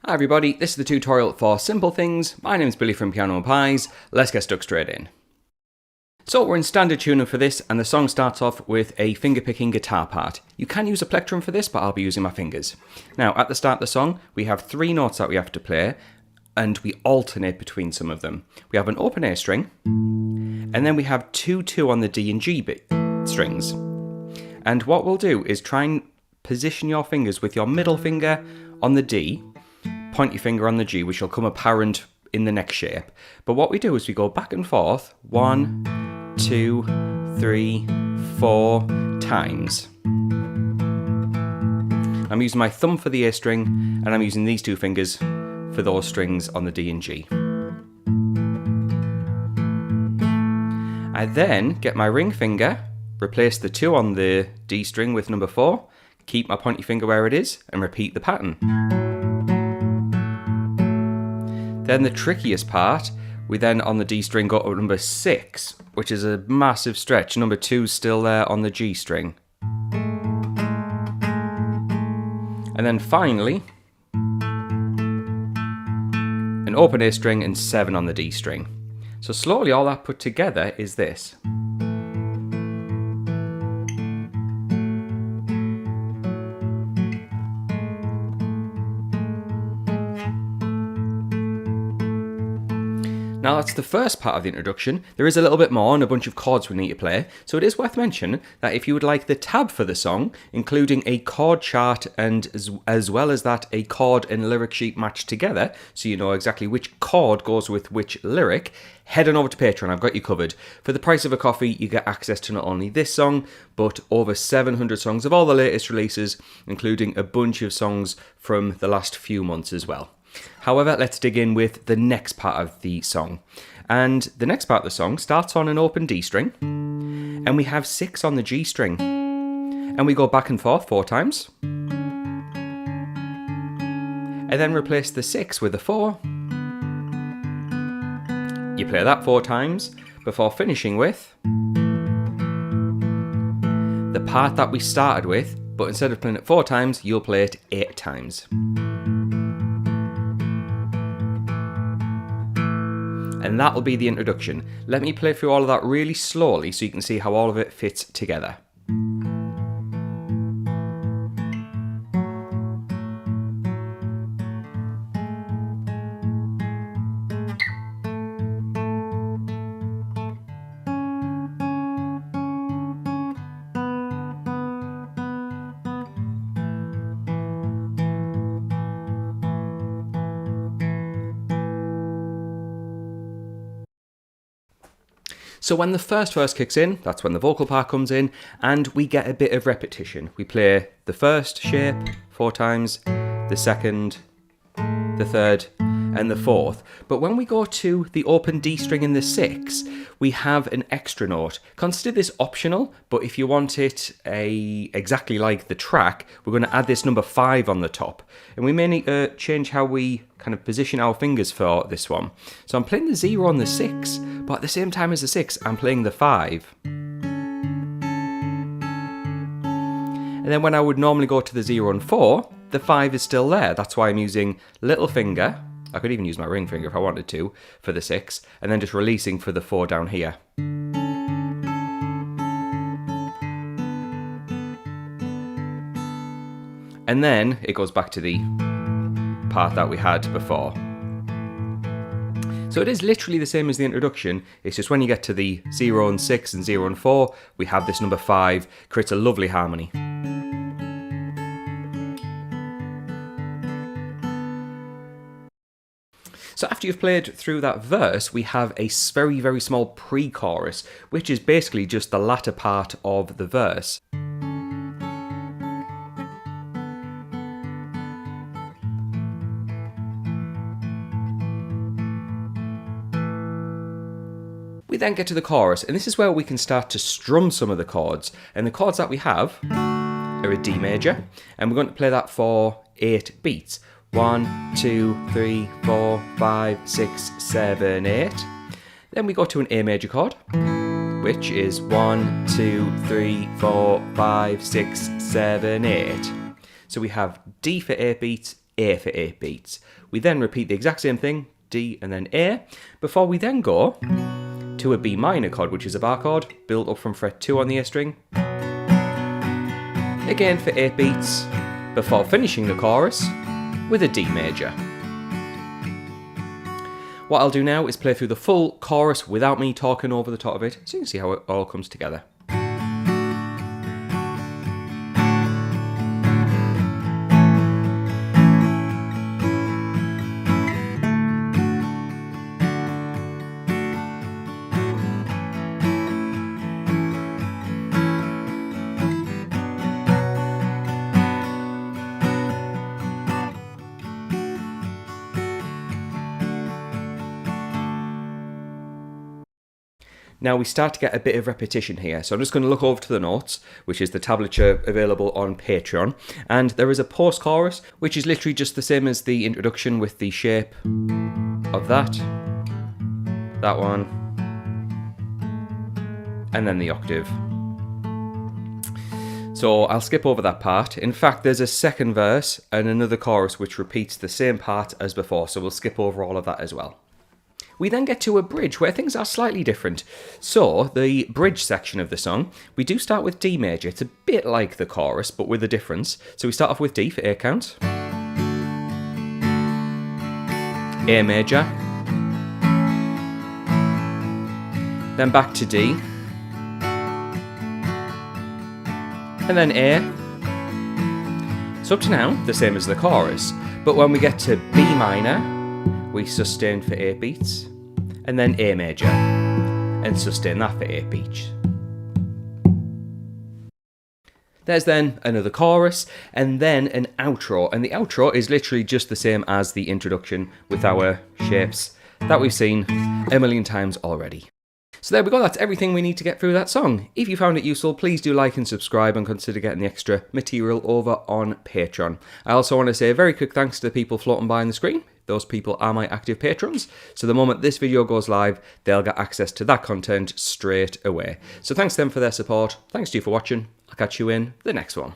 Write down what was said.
Hi everybody, this is the tutorial for Simple Things. My name is Billy from Piano and Pies. Let's get stuck straight in. So we're in standard tuning for this, and the song starts off with a finger-picking guitar part. You can use a plectrum for this, but I'll be using my fingers. Now, at the start of the song, we have 3 notes that we have to play, and we alternate between some of them. We have an open A string, and then we have 2-2 on the D and G strings. And what we'll do is try and position your fingers with your middle finger on the D, point your finger on the G, which will come apparent in the next shape. But what we do is we go back and forth 1, 2, 3, 4 times. I'm using my thumb for the A string, and I'm using these 2 fingers for those strings on the D and G. I then get my ring finger, replace the 2 on the D string with number 4, keep my pointy finger where it is, and repeat the pattern. Then the trickiest part, we then on the D string go to number 6, which is a massive stretch. Number 2's still there on the G string. And then finally, an open A string and 7 on the D string. So slowly all that put together is this. Now that's the first part of the introduction. There is a little bit more and a bunch of chords we need to play, so it is worth mentioning that if you would like the tab for the song, including a chord chart and as well as that a chord and lyric sheet matched together, so you know exactly which chord goes with which lyric, head on over to Patreon, I've got you covered. For the price of a coffee, you get access to not only this song, but over 700 songs of all the latest releases, including a bunch of songs from the last few months as well. However, let's dig in with the next part of the song. And the next part of the song starts on an open D string, and we have 6 on the G string. And we go back and forth 4 times. And then replace the 6 with a 4. You play that 4 times before finishing with the part that we started with, but instead of playing it 4 times, you'll play it 8 times. And that will be the introduction. Let me play through all of that really slowly so you can see how all of it fits together. So when the first verse kicks in, that's when the vocal part comes in, and we get a bit of repetition. We play the first shape 4 times, the second, the third, and the fourth. But when we go to the open D string in the 6, we have an extra note. Consider this optional, but if you want it exactly like the track, we're going to add this number 5 on the top. And we may need to change how we kind of position our fingers for this one. So I'm playing the 0 on the 6, but at the same time as the 6, I'm playing the 5. And then when I would normally go to the 0 and 4, the 5 is still there. That's why I'm using little finger. I could even use my ring finger if I wanted to for the 6, and then just releasing for the 4 down here. And then it goes back to the part that we had before. So it is literally the same as the introduction, it's just when you get to the 0 and 6 and 0 and 4, we have this number 5, creates a lovely harmony. So after you've played through that verse, we have a very, very small pre-chorus, which is basically just the latter part of the verse. We then get to the chorus, and this is where we can start to strum some of the chords. And the chords that we have are a D major, and we're going to play that for 8 beats. 1, 2, 3, 4, 5, 6, 7, 8. Then we go to an A major chord, which is 1, 2, 3, 4, 5, 6, 7, 8. So we have D for 8 beats, A for 8 beats. We then repeat the exact same thing, D and then A, before we then go to a B minor chord, which is a bar chord, built up from fret 2 on the A string, again for 8 beats, before finishing the chorus with a D major. What I'll do now is play through the full chorus without me talking over the top of it, so you can see how it all comes together. Now we start to get a bit of repetition here, so I'm just going to look over to the notes, which is the tablature available on Patreon, and there is a post-chorus, which is literally just the same as the introduction with the shape of that one, and then the octave. So I'll skip over that part. In fact, there's a second verse and another chorus which repeats the same part as before, so we'll skip over all of that as well. We then get to a bridge where things are slightly different. So, the bridge section of the song, we do start with D major. It's a bit like the chorus, but with a difference. So we start off with D for 8 count. A major. Then back to D. And then A. So up to now, the same as the chorus. But when we get to B minor, we sustain for 8 beats, and then A major, and sustain that for 8 beats. There's then another chorus, and then an outro, and the outro is literally just the same as the introduction with our shapes that we've seen a million times already. So there we go, that's everything we need to get through that song. If you found it useful, please do like and subscribe and consider getting the extra material over on Patreon. I also want to say a very quick thanks to the people floating by on the screen. Those people are my active patrons, so the moment this video goes live, they'll get access to that content straight away. So thanks to them for their support, thanks to you for watching, I'll catch you in the next one.